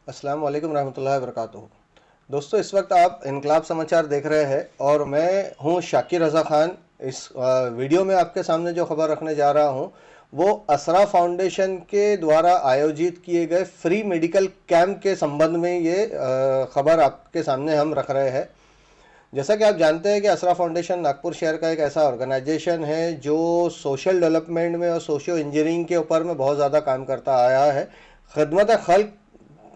अस्सलाम वालेकुम रहमतुल्लाहि व बरकातुहू। दोस्तों, इस वक्त आप इनकलाब समाचार देख रहे हैं और मैं हूं शाकिर रज़ा ख़ान। इस वीडियो में आपके सामने जो खबर रखने जा रहा हूं वो असरा फाउंडेशन के द्वारा आयोजित किए गए फ्री मेडिकल कैंप के संबंध में ये खबर आपके सामने हम रख रहे हैं। जैसा कि आप जानते हैं कि असरा फाउंडेशन नागपुर शहर का एक ऐसा ऑर्गेनाइजेशन है जो सोशल डेवलपमेंट में और सोशियो इंजीनियरिंग के ऊपर में बहुत ज़्यादा काम करता आया है। खदमत खल्क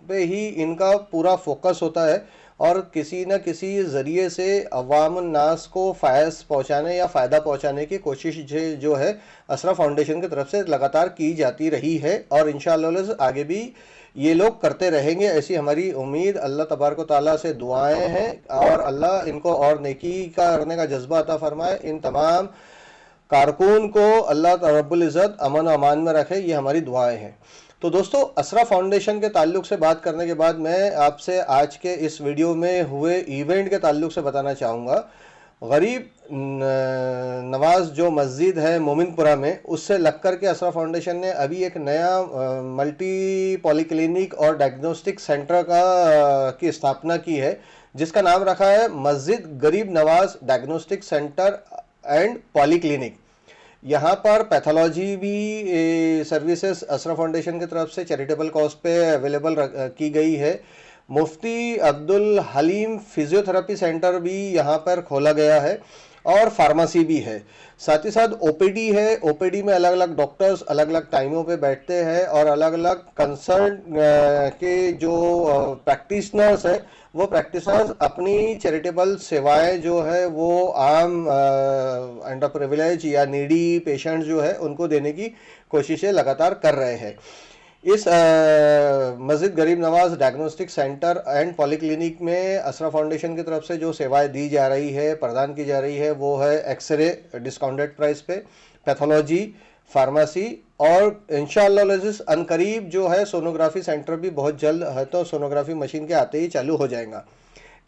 पे ही इनका पूरा फोकस होता है और किसी न किसी ज़रिए से अवाम नास को फ़ायदा पहुँचाने या फ़ायदा पहुँचाने की कोशिश जो है असरा फाउंडेशन की तरफ से लगातार की जाती रही है और इंशाअल्लाह आगे भी ये लोग करते रहेंगे, ऐसी हमारी उम्मीद। अल्लाह तबारक व तआला से दुआएं हैं और अल्लाह इनको और नेकी का करने का जज्बा अता फरमाए। इन तमाम कारकुन को अल्लाह रब्बुल इज़्ज़त अमन व अमान में रखे, ये हमारी दुआएं हैं। तो दोस्तों, असरा फाउंडेशन के ताल्लुक से बात करने के बाद मैं आपसे आज के इस वीडियो में हुए इवेंट के ताल्लुक से बताना चाहूँगा। गरीब नवाज जो मस्जिद है मोमिनपुरा में, उससे लग कर के असरा फाउंडेशन ने अभी एक नया मल्टी पॉलीक्लिनिक और डायग्नोस्टिक सेंटर की स्थापना की है, जिसका नाम रखा है मस्जिद गरीब Nawaz diagnostic centre and polyclinic. यहाँ पर पैथोलॉजी भी सर्विसेज असरा फाउंडेशन की तरफ से चैरिटेबल कॉज पे अवेलेबल की गई है। मुफ्ती अब्दुल हलीम फिजियोथेरेपी सेंटर भी यहाँ पर खोला गया है और फार्मेसी भी है। साथ ही साथ ओपीडी है। ओपीडी में अलग अलग डॉक्टर्स अलग अलग टाइमों पे बैठते हैं और अलग अलग कंसर्न के जो प्रैक्टिशनर्स है वो प्रैक्टिशनर्स अपनी चैरिटेबल सेवाएं जो है वो आम अंडर प्रिविलेज या नीडी पेशेंट्स जो है उनको देने की कोशिशें लगातार कर रहे हैं। इस मस्जिद गरीब Nawaz diagnostic centre and polyclinic में असरा फाउंडेशन की तरफ से जो सेवाएं दी जा रही है, प्रदान की जा रही है, वो है एक्सरे डिस्काउंटेड प्राइस पे, पैथोलॉजी, फार्मेसी और इंशाअल्लाह अनकरीब जो है सोनोग्राफी सेंटर भी बहुत जल्द है, तो सोनोग्राफी मशीन के आते ही चालू हो जाएगा।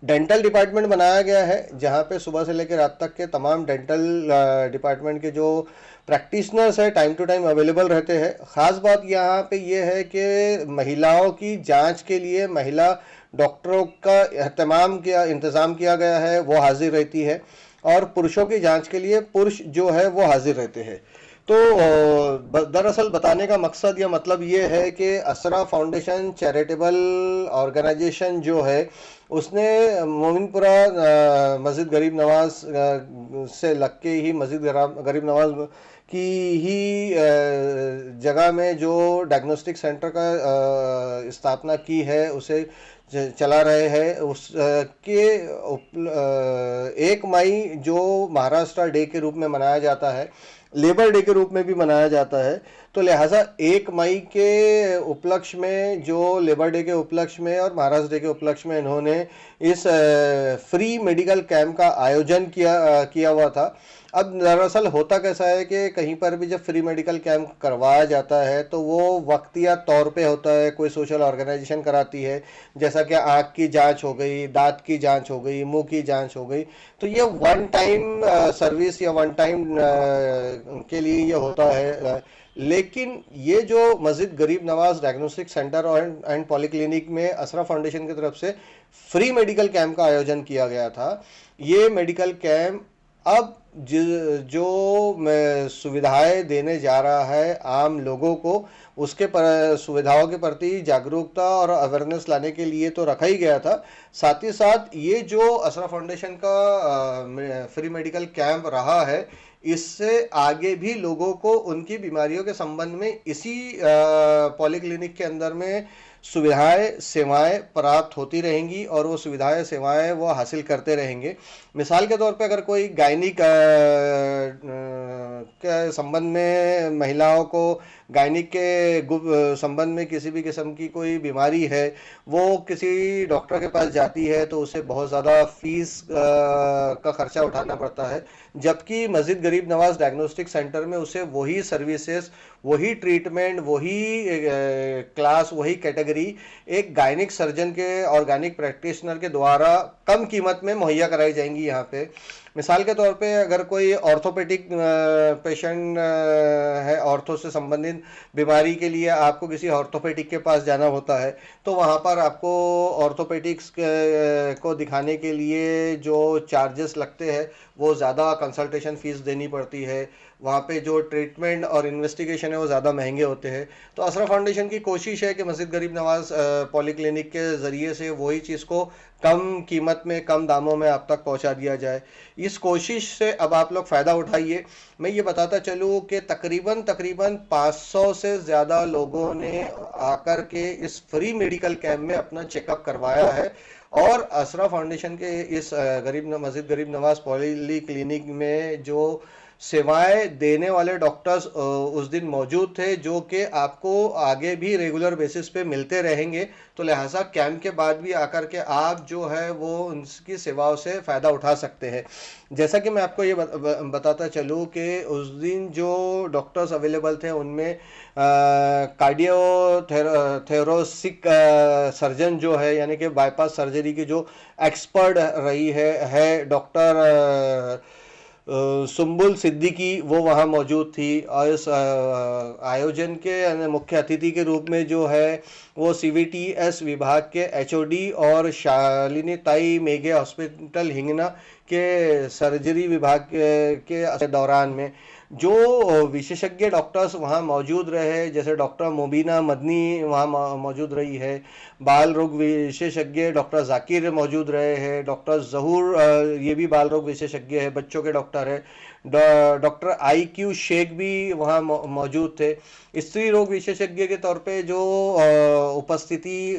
डेंटल डिपार्टमेंट बनाया गया है जहाँ पे सुबह से लेकर रात तक के तमाम डेंटल डिपार्टमेंट के जो प्रैक्टिशनर्स है टाइम टू टाइम अवेलेबल रहते हैं। ख़ास बात यहाँ पे ये है कि महिलाओं की जांच के लिए महिला डॉक्टरों का इंतज़ाम किया गया है, वो हाजिर रहती है, और पुरुषों की जांच के लिए पुरुष जो है वो हाजिर रहते हैं। तो दरअसल बताने का मकसद या मतलब ये है कि असरा फाउंडेशन चैरिटेबल ऑर्गेनाइजेशन जो है उसने मोमिनपुरा मस्जिद गरीब नवाज से लग के ही मस्जिद गरीब नवाज की ही जगह में जो डायग्नोस्टिक सेंटर का स्थापना की है उसे चला रहे हैं। उसके 1 मई जो महाराष्ट्र डे के रूप में मनाया जाता है, लेबर डे के रूप में भी मनाया जाता है, तो लिहाजा 1 मई के उपलक्ष्य में, जो लेबर डे के उपलक्ष्य में और महाराष्ट्र डे के उपलक्ष्य में इन्होंने इस फ्री मेडिकल कैंप का आयोजन किया हुआ था। अब दरअसल होता कैसा है कि कहीं पर भी जब फ्री मेडिकल कैंप करवाया जाता है तो वो वक्तिया तौर पे होता है, कोई सोशल ऑर्गेनाइजेशन कराती है, जैसा कि आँख की जांच हो गई, दांत की जांच हो गई, मुंह की जांच हो गई। तो ये वन टाइम सर्विस या वन टाइम के लिए ये होता है। लेकिन ये जो मस्जिद गरीब Nawaz diagnostic centre and polyclinic में असरा फाउंडेशन की तरफ से फ्री मेडिकल कैंप का आयोजन किया गया था, ये मेडिकल कैंप अब जो सुविधाएं देने जा रहा है आम लोगों को, उसके सुविधाओं के प्रति जागरूकता और अवेयरनेस लाने के लिए तो रखा ही गया था। साथ ही साथ ये जो असरा फाउंडेशन का फ्री मेडिकल कैंप रहा है, इससे आगे भी लोगों को उनकी बीमारियों के संबंध में इसी पॉलीक्लिनिक के अंदर में सुविधाएं सेवाएं प्राप्त होती रहेंगी और वो सुविधाएं सेवाएं वो हासिल करते रहेंगे। मिसाल के तौर पे अगर कोई गायनिक के संबंध में महिलाओं को गायनिक के संबंध में किसी भी किस्म की कोई बीमारी है, वो किसी डॉक्टर के पास जाती है तो उसे बहुत ज़्यादा फीस का खर्चा उठाना पड़ता है, जबकि मस्जिद गरीब नवाज डायग्नोस्टिक सेंटर में उसे वही सर्विसेज, वही ट्रीटमेंट, वही क्लास, वही कैटेगरी एक गायनिक सर्जन के और गायनिक प्रैक्टिशनर के द्वारा कम कीमत में मुहैया कराई जाएंगी यहाँ पे। मिसाल के तौर पे अगर कोई ऑर्थोपेडिक पेशेंट है, ऑर्थो से संबंधित बीमारी के लिए आपको किसी ऑर्थोपेडिक के पास जाना होता है, तो वहाँ पर आपको ऑर्थोपेडिक्स को दिखाने के लिए जो चार्जेस लगते हैं वो ज़्यादा कंसल्टेशन फ़ीस देनी पड़ती है। वहाँ पे जो ट्रीटमेंट और इन्वेस्टिगेशन है वो ज़्यादा महंगे होते हैं। तो असरा फाउंडेशन की कोशिश है कि मस्जिद गरीब नवाज पॉलीक्लिनिक के ज़रिए से वही चीज़ को कम कीमत में, कम दामों में आप तक पहुंचा दिया जाए। इस कोशिश से अब आप लोग फ़ायदा उठाइए। मैं ये बताता चलूँ कि तकरीबन तकरीबन 500 से ज़्यादा लोगों ने आकर के इस फ्री मेडिकल कैंप में अपना चेकअप करवाया है। और असरा फाउंडेशन के इस मस्जिद गरीब नवाज पॉली क्लिनिक में जो सेवाएं देने वाले डॉक्टर्स उस दिन मौजूद थे, जो कि आपको आगे भी रेगुलर बेसिस पे मिलते रहेंगे। तो लिहाजा कैंप के बाद भी आकर के आप जो है वो उनकी सेवाओं से फ़ायदा उठा सकते हैं। जैसा कि मैं आपको ये बताता चलूँ कि उस दिन जो डॉक्टर्स अवेलेबल थे उनमें कार्डियो थेरोसिक सर्जन जो है, यानी कि बाईपास सर्जरी की जो एक्सपर्ट रही है डॉक्टर सुम्बुल सिद्दीकी, वो वहाँ मौजूद थी। और इस आयोजन के मुख्य अतिथि के रूप में जो है वो CVTS विभाग के HOD और शालिनी ताई मेघे हॉस्पिटल हिंगना के सर्जरी विभाग के दौरान में जो विशेषज्ञ डॉक्टर्स वहाँ मौजूद रहे, जैसे डॉक्टर मुबीना मदनी वहाँ मौजूद रही है, बाल रोग विशेषज्ञ डॉक्टर जाकिर मौजूद रहे हैं, डॉक्टर जहूर ये भी बाल रोग विशेषज्ञ है, बच्चों के डॉक्टर है, डॉक्टर IQ शेख भी वहाँ मौजूद थे। स्त्री रोग विशेषज्ञ के तौर पे जो उपस्थिति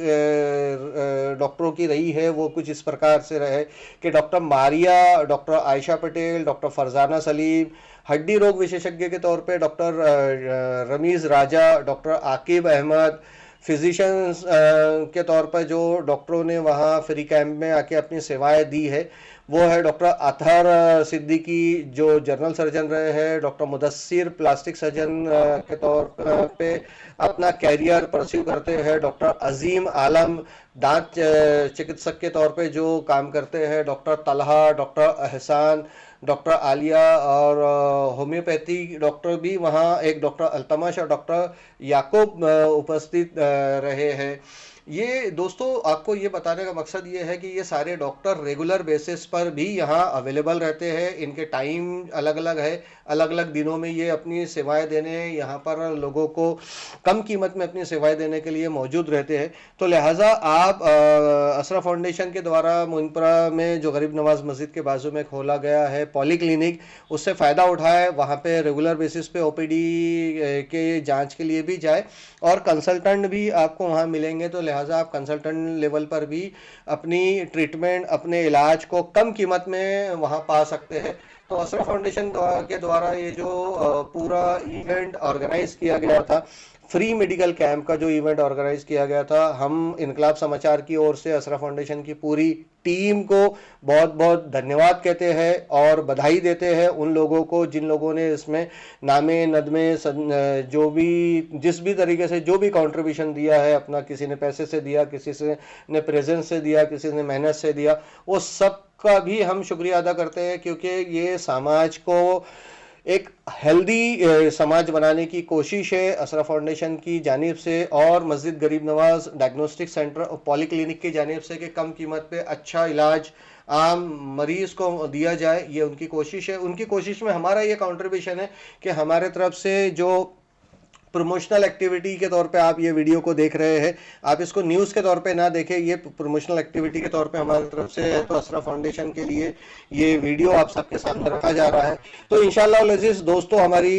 डॉक्टरों की रही है वो कुछ इस प्रकार से रहे कि doctor Maria, doctor Ayesha Patel, doctor Farzana Salim. हड्डी रोग विशेषज्ञ के तौर पे डॉक्टर रमीज़ राजा, डॉक्टर आकिब अहमद। फिजिशियंस के तौर पर जो डॉक्टरों ने वहाँ फ्री कैंप में आके अपनी सेवाएं दी है वो है डॉक्टर अतहर सिद्दीकी जो जनरल सर्जन रहे हैं, डॉक्टर मुदस्सिर प्लास्टिक सर्जन के तौर पे अपना कैरियर परस्यू करते हैं, डॉक्टर अजीम आलम दांत चिकित्सक के तौर पे जो काम करते हैं, डॉक्टर तलहा, डॉक्टर एहसान, डॉक्टर आलिया, और होम्योपैथी डॉक्टर भी वहाँ एक डॉक्टर अल्तमश और डॉक्टर याकूब उपस्थित रहे हैं। ये दोस्तों आपको ये बताने का मकसद ये है कि ये सारे डॉक्टर रेगुलर बेसिस पर भी यहाँ अवेलेबल रहते हैं। इनके टाइम अलग अलग है, अलग अलग दिनों में ये अपनी सेवाएं देने यहाँ पर लोगों को कम कीमत में अपनी सेवाएं देने के लिए मौजूद रहते हैं। तो लिहाजा आप असरा फाउंडेशन के द्वारा मुनपरा में जो गरीब नवाज मस्जिद के बाजू में खोला गया है पॉली क्लिनिक, उससे फ़ायदा उठाए। वहाँ पे रेगुलर बेसिस पे OPD के जांच के लिए भी जाए और कंसल्टेंट भी आपको वहाँ मिलेंगे। तो लिहाजा आप कंसल्टेंट लेवल पर भी अपनी ट्रीटमेंट, अपने इलाज को कम कीमत में वहाँ पा सकते हैं। तो असरा फाउंडेशन के द्वारा ये जो पूरा इवेंट ऑर्गेनाइज किया गया था, फ्री मेडिकल कैंप का जो इवेंट ऑर्गेनाइज किया गया था, हम इनकलाब समाचार की ओर से असरा फाउंडेशन की पूरी टीम को बहुत बहुत धन्यवाद कहते हैं और बधाई देते हैं उन लोगों को जिन लोगों ने इसमें नामे नदमे जो भी जिस भी तरीके से जो भी कंट्रीब्यूशन दिया है अपना, किसी ने पैसे से दिया, किसी से ने प्रेजेंस से दिया, किसी ने मेहनत से दिया, वो सब का भी हम शुक्रिया अदा करते हैं, क्योंकि ये समाज को एक हेल्दी समाज बनाने की कोशिश है असरा फाउंडेशन की जानिब से और मस्जिद गरीब नवाज डायग्नोस्टिक सेंटर और पॉली क्लिनिक की जानिब से कि कम कीमत पे अच्छा इलाज आम मरीज को दिया जाए। ये उनकी कोशिश है। उनकी कोशिश में हमारा ये कंट्रीब्यूशन है कि हमारे तरफ से जो प्रमोशनल एक्टिविटी के तौर पे आप ये वीडियो को देख रहे हैं, आप इसको न्यूज़ के तौर पे ना देखें, ये प्रमोशनल एक्टिविटी के तौर पे हमारी तरफ से है। तो असरा फाउंडेशन के लिए ये वीडियो आप सबके सामने रखा जा रहा है। तो इंशाल्लाह अज़ीज़ दोस्तों, हमारी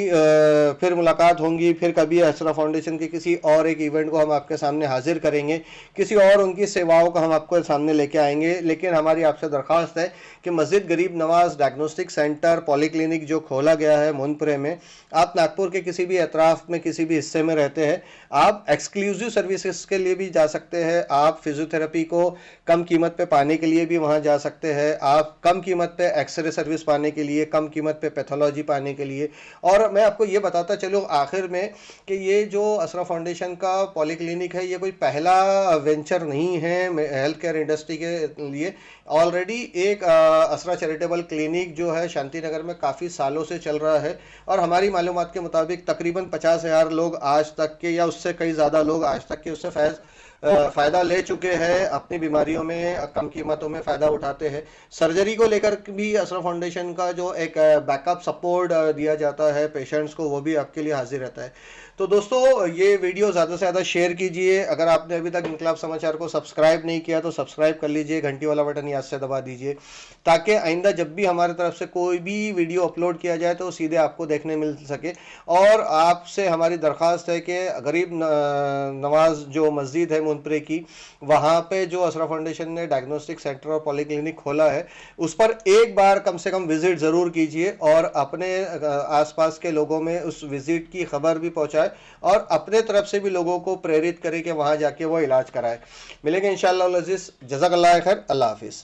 फिर मुलाकात होंगी, फिर कभी असरा फाउंडेशन के किसी और एक इवेंट को हम आपके सामने हाजिर करेंगे, किसी और उनकी सेवाओं को हम आपको सामने लेके आएंगे। लेकिन हमारी आपसे दरख्वास्त है कि मस्जिद गरीब Nawaz diagnostic centre poly clinic जो खोला गया है मुनपुरे में, आप नागपुर के किसी भी अतराफ में किसी भी हिस्से में रहते हैं, आप एक्सक्लूसिव सर्विसेज के लिए भी जा सकते हैं, आप फिजियोथेरेपी को कम कीमत पे पाने के लिए भी वहाँ जा सकते हैं, आप कम कीमत पे एक्सरे सर्विस पाने के लिए, कम कीमत पे पैथोलॉजी पाने के लिए। और मैं आपको ये बताता चलूँ आखिर में कि ये जो असरा फाउंडेशन का पॉलीक्लिनिक है, ये कोई पहला वेंचर नहीं है हेल्थ केयर इंडस्ट्री के लिए। ऑलरेडी एक असरा चैरिटेबल क्लिनिक जो है शांति नगर में काफ़ी सालों से चल रहा है, और हमारी मालूमात के मुताबिक तकरीबन 50,000 लोग आज तक के, या उससे कई ज़्यादा लोग आज तक के उससे फ़ायदा ले चुके हैं, अपनी बीमारियों में कम कीमतों में फ़ायदा उठाते हैं। सर्जरी को लेकर भी असरा फाउंडेशन का जो एक बैकअप सपोर्ट दिया जाता है पेशेंट्स को, वो भी आपके लिए हाजिर रहता है। तो दोस्तों, ये वीडियो ज़्यादा से ज़्यादा शेयर कीजिए। अगर आपने अभी तक इनकलाब समाचार को सब्सक्राइब नहीं किया तो सब्सक्राइब कर लीजिए, घंटी वाला बटन याद से दबा दीजिए, ताकि आइंदा जब भी हमारी तरफ से कोई भी वीडियो अपलोड किया जाए तो सीधे आपको देखने मिल सके। और आपसे हमारी दरख्वास्त है कि गरीब नवाज जो मस्जिद है मुनपरे की, वहाँ पे जो असरा फाउंडेशन ने डायग्नोस्टिक सेंटर और पॉलीक्लिनिक खोला है, उस पर एक बार कम से कम विजिट ज़रूर कीजिए, और अपने आसपास के लोगों में उस विजिट की खबर भी पहुँचाए, और अपने तरफ से भी लोगों को प्रेरित करें कि वहाँ जाके वो इलाज कराए। मिलेंगे इंशाअल्लाह अज़ीज़। जज़ाकल्लाह खैर। अल्लाह हाफिज़।